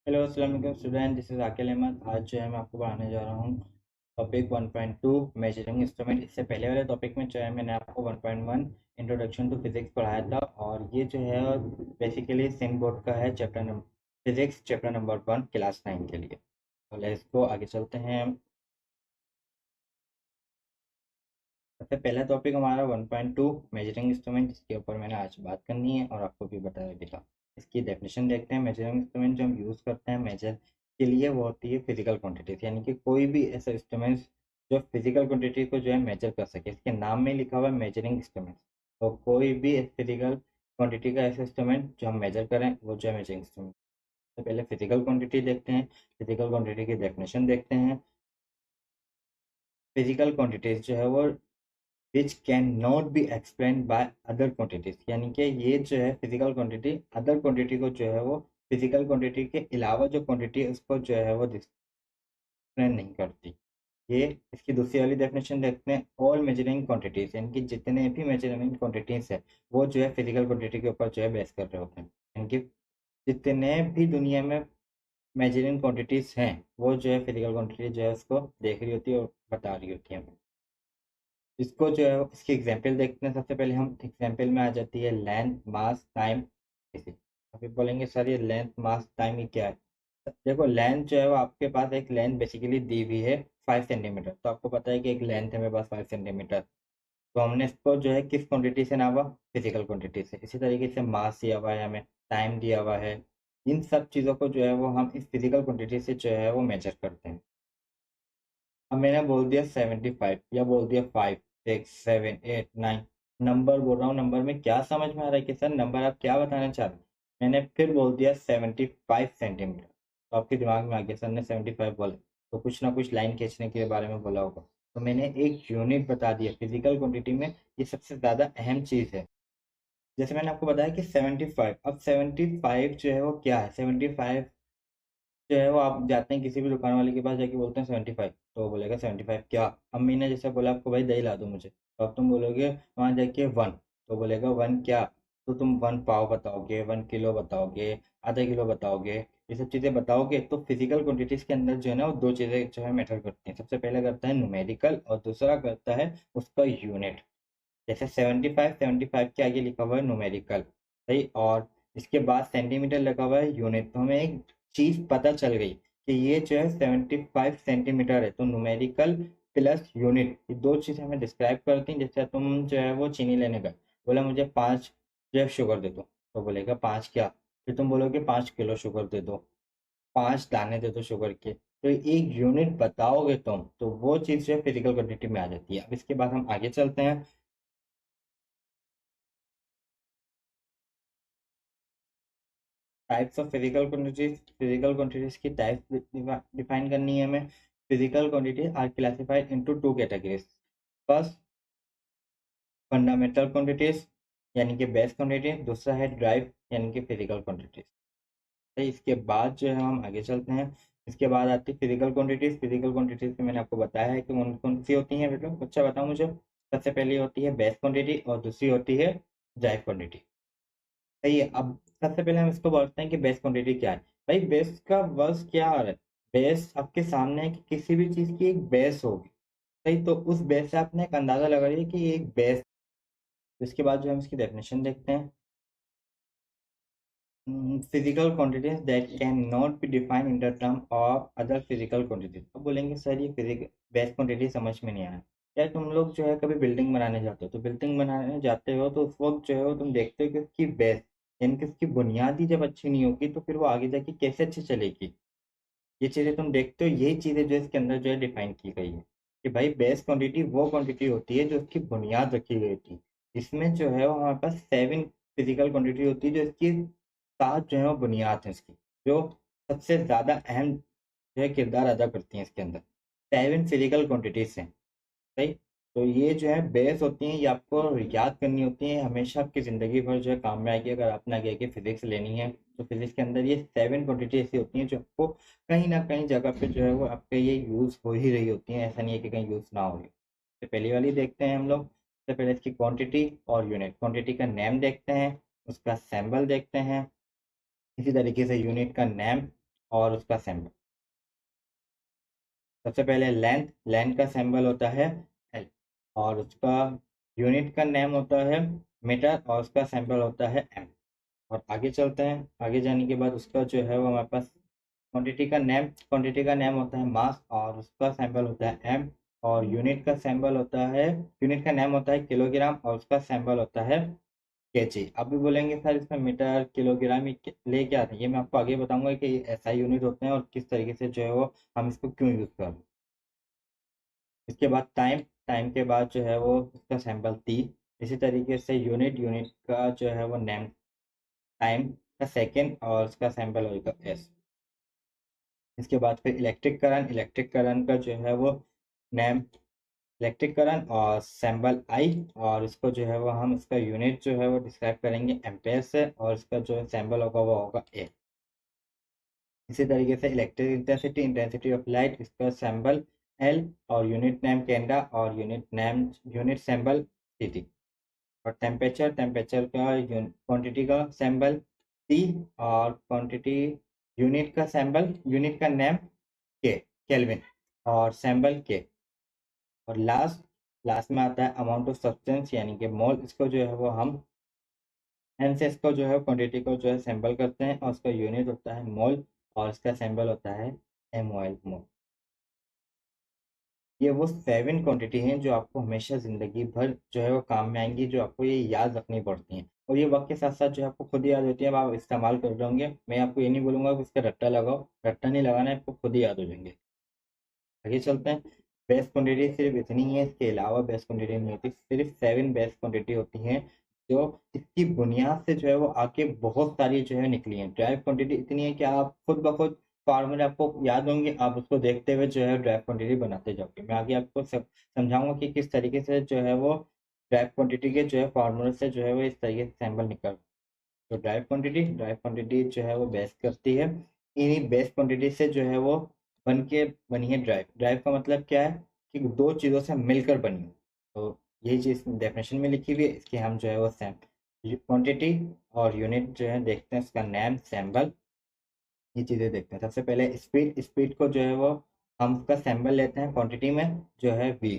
Hello अस्सलाम वालेकुम student, this is आकिल अहमद। आज जो है मैं आपको पढ़ाने जा रहा हूँ टॉपिक 1.2 मेजरिंग इंस्ट्रूमेंट। इससे पहले वाले टॉपिक में जो है मैंने आपको 1.1 इंट्रोडक्शन टू फिजिक्स पढ़ाया था, और ये जो है बेसिकली सिम बोर्ड का है, chapter number physics, chapter number 1, class 9 के लिए। तो लेट्स गो, आगे चलते हैं। सबसे पहला टॉपिक हमारा 1.2 मेजरिंग इंस्ट्रूमेंट, जिसके ऊपर मैंने आज बात करनी है और आपको भी बताया भी था। इसकी डेफिनेशन देखते हैं। मेजरिंग इंस्ट्रूमेंट जो हम यूज़ करते हैं मेजर के लिए, वो होती है फिजिकल क्वांटिटीज, यानी कि कोई भी ऐसा इंस्ट्रूमेंट जो फिजिकल क्वांटिटी को जो है मेजर कर सके। इसके नाम में लिखा हुआ है मेजरिंग इंस्ट्रूमेंट। तो कोई भी फिजिकल क्वांटिटी का ऐसा इंस्ट्रूमेंट जो हम मेजर करें, वो जो है मेजरिंग इंस्ट्रूमेंट। तो पहले फिजिकल क्वांटिटी देखते हैं। फिजिकल क्वांटिटी की डेफिनेशन देखते हैं। फिजिकल क्वांटिटीज जो है वो which can not be explain by other quantities, यानी कि ये जो है फिजिकल क्वांटिटी अदर क्वांटिटी को जो है वो फिजिकल क्वांटिटी के अलावा जो क्वांटिटी है उसको जो है वो एक्सप्लेन नहीं करती। ये इसकी दूसरी वाली डेफिनेशन देखते हैं। ऑल मेजरिंग क्वांटिटीज, यानी कि जितने भी मेजरिंग क्वांटिटीज है वो जो है फिजिकल क्वांटिटी के ऊपर जो है बेस कर रहे होते हैं। यानी कि जितने भी दुनिया में मेजरिंग क्वांटिटीज हैं, वो जो है फिजिकल क्वांटिटी जो है उसको देख रही होती है और बता रही होती है हमें। इसको जो है इसकी एग्जांपल देखते हैं। सबसे पहले हम एग्जांपल में आ जाती है लेंथ, मास, टाइम। इसी अभी बोलेंगे सर ये लेंथ, मास, टाइम ये क्या है। देखो लेंथ जो है वो आपके पास एक लेंथ बेसिकली दी हुई है 5 सेंटीमीटर। तो आपको पता है कि एक लेंथ है मेरे पास 5 सेंटीमीटर। तो हमने इसको जो है किस क्वांटिटी से नापा, फिजिकल क्वांटिटी से। इसी तरीके से मास दिया हुआ है, हमें टाइम दिया हुआ है। इन सब चीज़ों को जो है वो हम इस फिजिकल क्वांटिटी से जो है वो मेजर करते हैं। अब मैंने बोल दिया 75 या बोल दिया 5, 6, 7, 8, 9, नंबर बोल रहा हूँ। नंबर में क्या समझ में आ रहा है कि सर नंबर आप क्या बताना चाह रहे हैं। मैंने फिर बोल दिया 75 सेंटीमीटर। तो आपके दिमाग में आ गया सर ने 75 बोला, तो कुछ ना कुछ लाइन खींचने के बारे में बोला होगा। तो मैंने एक यूनिट बता दिया फिजिकल क्वांटिटी में। ये सबसे ज़्यादा अहम चीज़ है। जैसे मैंने आपको बताया कि 75, अब 75 जो है वो क्या है। 75 जो है वो आप जाते हैं किसी भी दुकान वाले के पास, जाके बोलते हैं 75, तो वो बोलेगा 75 क्या। अम्मी ने जैसे बोला आपको, भाई दही ला दो मुझे, तो अब तुम बोलोगे वहाँ जाके 1, तो बोलेगा 1 क्या। तो तुम 1 पाव बताओगे, 1 किलो बताओगे, आधा किलो बताओगे। ये सब चीज़ें बताओगे। तो फिजिकल क्वांटिटीज के अंदर जो है ना वो दो चीज़ें जो है मैटर करती हैं। सबसे पहले करता है न्यूमेरिकल, और दूसरा करता है उसका यूनिट। जैसे 75 के आगे लिखा हुआ है न्यूमेरिकल, सही, और इसके बाद सेंटीमीटर लगा हुआ है यूनिट। तो हमें एक चीज पता चल गई कि ये जो है 75 सेंटीमीटर है। तो न्यूमेरिकल प्लस यूनिट, ये दो चीजें हमें डिस्क्राइब करती हैं। जैसे तुम जो है वो चीनी लेने गए, बोला मुझे 5 जो है शुगर दे दो, तो बोलेगा 5 क्या। फिर तुम बोलोगे 5 किलो शुगर दे दो, 5 दाने दे दो शुगर के। तो एक यूनिट बताओगे तुम, तो वो चीज जो है फिजिकल क्वांटिटी में आ जाती है। अब इसके बाद हम आगे चलते हैं। Types of physical quantities. Physical quantities की टाइप्स डिफाइन करनी है हमें। Physical quantities are classified into 2 categories. First, fundamental quantities, यानी कि बेस क्वांटिटी। दूसरा है ड्राइव, यानी कि फिजिकल क्वांटिटीज। तो इसके बाद जो है हम आगे चलते हैं। इसके बाद आती है फिजिकल क्वांटिटीज। फिजिकल क्वांटिटीज में मैंने आपको बताया है कि कौन कौन सी होती हैं। बेटा अच्छा बताओ मुझे। सबसे पहली होती है बेस क्वांटिटी, और दूसरी होती है ड्राइव क्वांटिटी। सही है। अब सबसे पहले हम इसको बोलते हैं कि बेस क्वांटिटी क्या है। भाई बेस का वर्ड क्या आ रहा है। बेस आपके सामने है कि किसी भी चीज की एक बेस होगी, सही। तो उस बेस से आपने एक अंदाजा लगा लिया कि ये एक बेस। इसके बाद जो हम इसकी डेफिनेशन देखते हैं। Physical quantities that can not be defined in the term of other physical quantities. अब बोलेंगे सर ये फिजिकल बेस क्वांटिटी समझ में नहीं आया। क्या तुम लोग जो है कभी बिल्डिंग बनाने जाते हो, तो बिल्डिंग बनाने जाते हो तो उस वक्त जो है वो तुम देखते हो कि उसकी बेस, यानी कि उसकी बुनियादी जब अच्छी नहीं होगी तो फिर वो आगे जाके कैसे अच्छी चलेगी। ये चीज़ें तुम देखते हो। यही चीज़ें जो इसके अंदर जो है डिफाइन की गई है कि भाई बेस क्वांटिटी वो क्वांटिटी होती है जो उसकी बुनियाद रखी गई थी। इसमें जो है वो हमारे पास 7 फिजिकल क्वांटिटी होती है, जो इसकी 7 जो है वो बुनियाद है इसकी, जो सबसे ज़्यादा अहम जो है किरदार अदा करती हैं इसके अंदर। 7 फिजिकल क्वांटिटीज हैं, सही। तो ये जो है बेस होती हैं, ये आपको याद करनी होती है। हमेशा आपकी ज़िंदगी भर जो है काम में आएगी। अगर आपने आगे की फिजिक्स लेनी है, तो फिजिक्स के अंदर ये 7 क्वांटिटी ऐसी होती हैं जो आपको कहीं ना कहीं जगह पे जो है वो आपके ये यूज़ हो ही रही होती हैं। ऐसा नहीं है कि कहीं यूज़ ना हो रही। तो पहली वाली देखते हैं हम लोग। सबसे पहले इसकी क्वांटिटी और यूनिट। क्वांटिटी का नेम देखते हैं, उसका सैम्बल देखते हैं। इसी तरीके से यूनिट का नेम और उसका सिंबल। सबसे पहले लेंथ का सिंबल होता है एल, और उसका यूनिट का नेम होता है मीटर, और उसका सिंबल होता है एम। और आगे चलते हैं, आगे जाने के बाद उसका जो है वो हमारे पास क्वांटिटी का नेम होता है मास, और उसका सिंबल होता है एम। और यूनिट का नेम होता है किलोग्राम, और उसका सिंबल होता है केजी। आप भी बोलेंगे सर इसमें मीटर किलोग्राम ले क्या आता है, ये मैं आपको आगे बताऊंगा कि ये ऐसा यूनिट होते हैं और किस तरीके से जो है वो हम इसको क्यों यूज कर रहे हैं। इसके बाद टाइम के बाद जो है वो उसका सैंपल टी। इसी तरीके से यूनिट का जो है वो नेम टाइम का सेकेंड, और उसका सैंपल होगा एस। इसके बाद फिर इलेक्ट्रिक करंट का जो है वो नेम इलेक्ट्रिक करंट और सैंपल आई, और इसको जो है वो हम इसका यूनिट जो है वो डिस्क्राइब करेंगे एम्पेयर से, और इसका जो सैंपल होगा वो होगा ए। इसी तरीके से इलेक्ट्रिक इंटेंसिटी ऑफ लाइट, इसका सैंपल एल, और यूनिट नेम कैंडा, और यूनिट सैंपल सीटी। और टेम्परेचर का क्वांटिटी का सैंपल टी, और क्वांटिटी यूनिट का नेम के, केल्विन, और सैंपल के। और लास्ट में आता है अमाउंट ऑफ सब्सटेंस यानी कि मोल। इसको जो है वो हम एन से इसको जो है क्वांटिटी को जो है सैंपल करते हैं, और उसका यूनिट होता है मोल, और इसका सैंपल होता है MOL मोल। ये वो 7 क्वांटिटी हैं जो आपको हमेशा ज़िंदगी भर जो है वो काम में आएँगी, जो आपको ये याद रखनी पड़ती हैं। और ये वक़्त के साथ-साथ जो है आपको खुद ही याद होती है, अब आप इस्तेमाल कर रहे होंगे। मैं आपको ये नहीं बोलूँगा कि इसका रट्टा लगाओ, रट्टा नहीं लगाना है, आपको खुद ही याद हो जाएँगे। आगे चलते हैं। बेस्ट क्वांटिटी सिर्फ इतनी ही है, इसके अलावा बेस्ट क्वांटिटी नहीं होती। सिर्फ 7 बेस्ट क्वांटिटी होती हैं, जो इसकी बुनियाद से जो है वो आगे बहुत सारी जो है निकली हैं। ड्राइव क्वांटिटी इतनी है कि आप खुद ब खुद फार्मूले आपको याद होंगे, आप उसको देखते हुए जो है ड्राइव क्वांटिटी बनाते जाओगे। मैं आगे आपको समझाऊंगा कि किस तरीके से जो है वो ड्राइव क्वांटिटी के जो है फार्मूले से जो है वो इस तरीके से सैंपल निकल। तो ड्राइव क्वांटिटी जो है वो बेस करती है। इन्हीं बेस क्वांटिटी से जो है वो बनी है ड्राइव। ड्राइव का मतलब क्या है कि दो चीज़ों से मिलकर बनी हो। तो यही चीज़ डेफिनेशन में लिखी हुई है, इसकी हम जो है वो सैम क्वांटिटी और यूनिट जो है देखते हैं, उसका नेम सैम्बल, ये चीज़ें देखते हैं। सबसे पहले स्पीड को जो है वो हम उसका सैम्बल लेते हैं क्वांटिटी में, जो है v,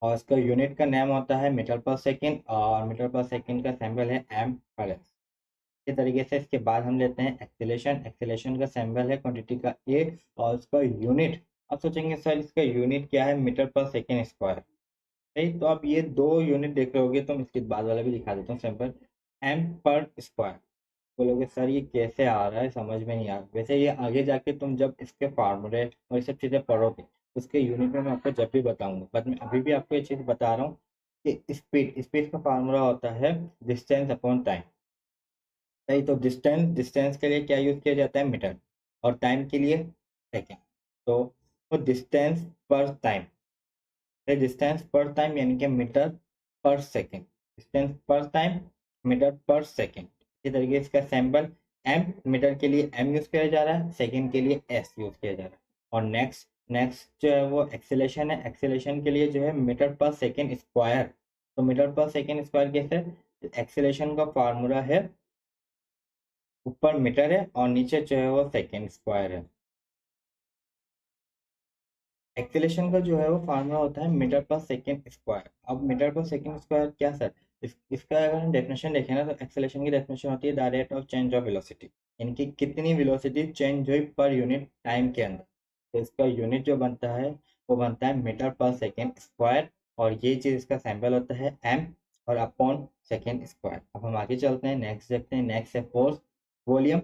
और इसका यूनिट का नेम होता है मीटर पर सेकेंड, और मीटर पर सेकेंड का सैम्बल है एम पर एस। इसी तरीके से इसके बाद हम लेते हैं एक्सेलेशन का सिंबल है क्वांटिटी का ए, और उसका यूनिट, आप सोचेंगे सर इसका यूनिट क्या है, मीटर पर सेकेंड स्क्वायर। सही, तो आप ये दो यूनिट देख रहे होगे, तो मैं इसके बाद वाला भी दिखा देता हूँ सिंपल। एम पर स्क्वायर। बोलोगे सर ये कैसे आ रहा है, समझ में नहीं आ रहा। वैसे ये आगे जाके तुम जब इसके फार्मूले और ये सब चीज़ें पढ़ोगे, उसके यूनिट में मैं आपको जब भी बताऊंगा, बट मैं अभी भी आपको ये चीज़ बता रहा हूँ कि स्पीड का फार्मूला होता है डिस्टेंस अपॉन टाइम। सही, तो डिस्टेंस के लिए क्या यूज किया जाता है, मीटर, और टाइम के लिए सेकेंड। तो डिस्टेंस पर टाइम, डिस्टेंस पर टाइम यानी कि मीटर पर सेकेंड। डिस्टेंस पर टाइम, मीटर पर सेकेंड। इसी तरीके इसका सैंपल एम, मीटर के लिए एम यूज किया जा रहा है, सेकेंड के लिए एस यूज किया जा रहा है। और नेक्स्ट जो है वो एक्सेलेशन है। एक्सेलेशन के लिए जो है मीटर पर सेकेंड स्क्वायर। तो मीटर पर सेकेंड स्क्वायर कैसे, एक्सेलेशन का फार्मूला है, ऊपर मीटर है और नीचे जो है वो सेकेंड स्क्वायर है। एक्सेलेरेशन का जो है वो फार्मूला होता है मीटर पर सेकेंड स्क्वायर। अब मीटर पर सेकेंड स्क्वायर क्या सर, इसका अगर हम डेफिनेशन देखें ना, तो एक्सेलेरेशन की डेफिनेशन होती है the rate of change of velocity, यानी कि कितनी वेलोसिटी चेंज हुई पर यूनिट टाइम के अंदर। तो इसका यूनिट जो बनता है वो बनता है मीटर पर सेकेंड स्क्वायर, और ये चीज़ इसका सैंपल होता है एम, और अपॉन सेकेंड स्क्वायर। अब हम आगे चलते हैं, नेक्स्ट देखते हैं। नेक्स्ट है फोर्स वॉल्यूम।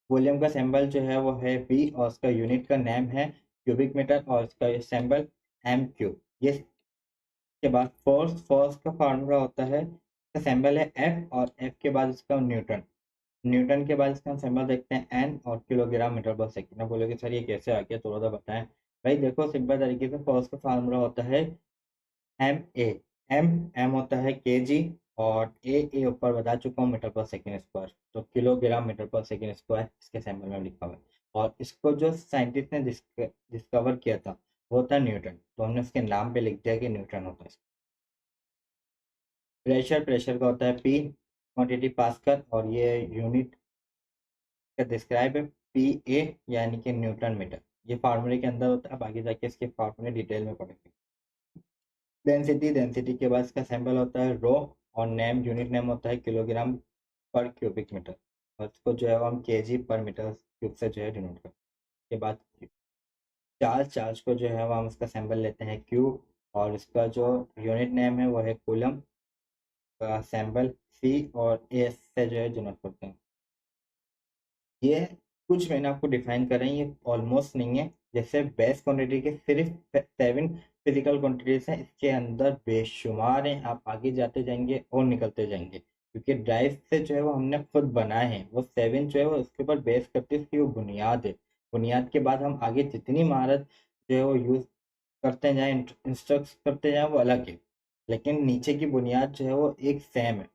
वॉल्यूम का सिंबल जो है वो है V, और उसका यूनिट का नेम है क्यूबिक मीटर, और इसका सिंबल एम क्यूब। ये के बाद फोर्स का फार्मूला होता है, इसका सिंबल है F, और F के बाद इसका न्यूटन। न्यूटन के बाद इसका सिंबल देखते हैं N, और किलोग्राम मीटर पर सेकेंड। बोलोगे सर ये कैसे आ गया, थोड़ा सा बताएं। भाई देखो, सिंपल तरीके से फोर्स का फार्मूला होता है MA। एम होता है केजी, और ए ऊपर बता चुका हूँ, मीटर पर सेकेंड स्क्वायर। तो किलोग्राम मीटर पर सेकेंड स्क्वायर इसके सैंपल में लिखा हुआ है। और इसको जो साइंटिस्ट ने डिस्कवर किया था वो था न्यूटन, तो हमने उसके नाम पे लिख दिया कि न्यूटन होता है। प्रेशर का होता है P, क्वांटिटी पास्कल, और ये यूनिट का डिस्क्राइब है। पी ए यानी कि न्यूटन मीटर, ये फार्मूले के अंदर होता है। अब आगे जाके इसके फार्मूले डिटेल में पढ़ेंगे। डेंसिटी के बाद इसका सिंबल होता है रो, और नेम यूनिट नेम होता है किलोग्राम पर क्यूबिक मीटर, और इसको जो है वो हम केजी पर मीटर क्यूब से जो है डिनोट करते हैं। के बाद चार्ज को जो है वो हम इसका सिंबल लेते हैं क्यू, और इसका जो यूनिट नेम है वो है कूलम, का सिंबल सी, और ए से जो है डिनोट करते हैं। ये कुछ मैंने आपको डिफाइन करा है, ये ऑलमोस्ट नहीं है। जैसे बेस क्वांटिटी के सिर्फ 7 फिजिकल क्वांटिटीज हैं, इसके अंदर बेशुमार हैं। आप आगे जाते जाएंगे और निकलते जाएंगे, क्योंकि ड्राइव से जो है वो हमने खुद बनाए हैं। वो 7 जो है वो उसके ऊपर बेस करते हैं, उसकी वो बुनियाद है। बुनियाद के बाद हम आगे जितनी महारत जो है वो यूज करते जाएं, इंस्ट्रक्ट करते जाएं, वो अलग है। लेकिन नीचे की बुनियाद जो है वो एक सेम है।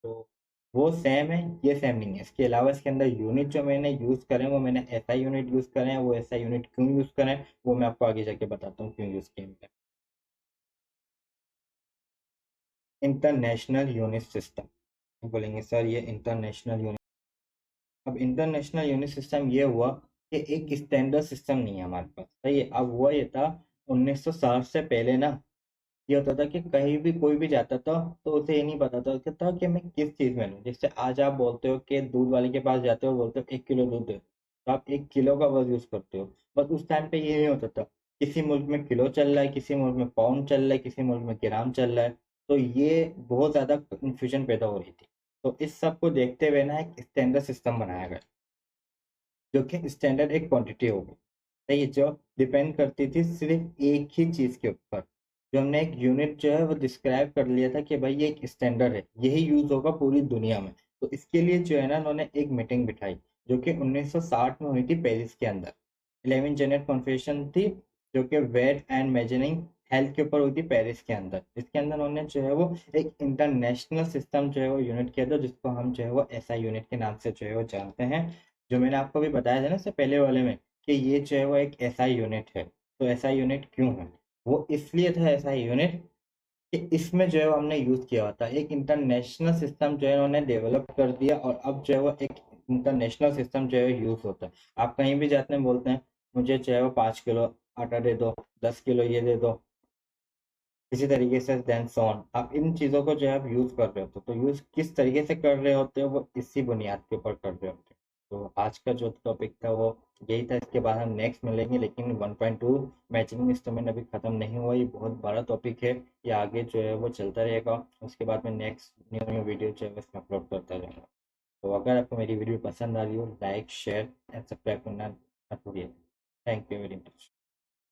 तो वो सेम है, ये सेम नहीं है। इसके अलावा इसके अंदर यूनिट जो मैंने यूज करे हैं, वो मैंने एसआई यूनिट यूज करे हैं। वो एसआई यूनिट क्यों यूज करें, वो मैं आपको आगे जाके बताता हूँ क्यों यूज किए हैं। इंटरनेशनल यूनिट सिस्टम बोलेंगे सर, ये इंटरनेशनल यूनिट। अब इंटरनेशनल यूनिट सिस्टम ये हुआ कि एक स्टैंडर्ड सिस्टम नहीं है हमारे पास, सही है। अब हुआ ये था 1960 से पहले ना, ये होता था कि कहीं भी कोई भी जाता था तो उसे ये नहीं पता था कि मैं किस चीज में लूँ। जैसे आज आप बोलते हो कि दूध वाले के पास जाते हो, बोलते हो 1 किलो दूध दे, तो आप 1 किलो का वर्ड यूज करते हो। बट उस टाइम पे ये नहीं होता था। किसी मुल्क में किलो चल रहा है, किसी मुल्क में पाउंड चल रहा है, किसी मुल्क में ग्राम चल रहा है। तो ये बहुत ज्यादा कंफ्यूजन पैदा हो रही थी। तो इस सब को देखते हुए ना एक स्टैंडर्ड सिस्टम बनाया गया, जो कि स्टैंडर्ड एक क्वांटिटी होगी, सही है, जो डिपेंड करती थी सिर्फ एक ही चीज के ऊपर। जो हमने एक यूनिट जो है वो डिस्क्राइब कर लिया था कि भाई ये एक स्टैंडर्ड है, यही यूज होगा पूरी दुनिया में। तो इसके लिए जो है ना उन्होंने एक मीटिंग बिठाई, जो कि 1960 में हुई थी पेरिस के अंदर। 11 जनरल कॉन्फ्रेंस थी, जो कि वेट एंड मेजरिंग हेल्थ के ऊपर हुई थी पेरिस के अंदर। इसके अंदर उन्होंने जो है वो एक इंटरनेशनल सिस्टम जो है वो यूनिट किया था, जिसको हम जो है वो एसआई यूनिट के नाम से जो है वो जानते हैं। जो मैंने आपको भी बताया था ना इससे पहले वाले में, कि ये जो है वो एक एसआई यूनिट है। तो एसआई यूनिट क्यों है, वो इसलिए था एसआई यूनिट कि इसमें जो है वो हमने यूज किया हुआ था। एक इंटरनेशनल सिस्टम जो है उन्होंने डेवलप कर दिया, और अब जो है वो एक इंटरनेशनल सिस्टम जो है यूज होता है। आप कहीं भी जाते हैं, बोलते हैं मुझे जो है वो 5 किलो आटा दे दो, 10 किलो ये दे दो, इसी तरीके से देन सो ऑन। आप इन चीज़ों को जो है आप यूज़ कर रहे होते हो, तो यूज़ किस तरीके से कर रहे होते हो वो इसी बुनियाद के ऊपर कर रहे होते हो। तो आज का जो टॉपिक था वो यही था। इसके बाद हम नेक्स्ट मिलेंगे, लेकिन 1.2 मैचिंग इंस्ट्रूमेंट अभी ख़त्म नहीं हुआ। ये बहुत बड़ा टॉपिक है, ये आगे जो है वो चलता रहेगा। उसके बाद में नेक्स्ट न्यू न्यू वीडियो जो है इसमें अपलोड करता रहेगा। तो अगर आपको मेरी वीडियो पसंद आ रही हो, लाइक शेयर एंड सब्सक्राइब करना मत भूलिए। Thank you very much.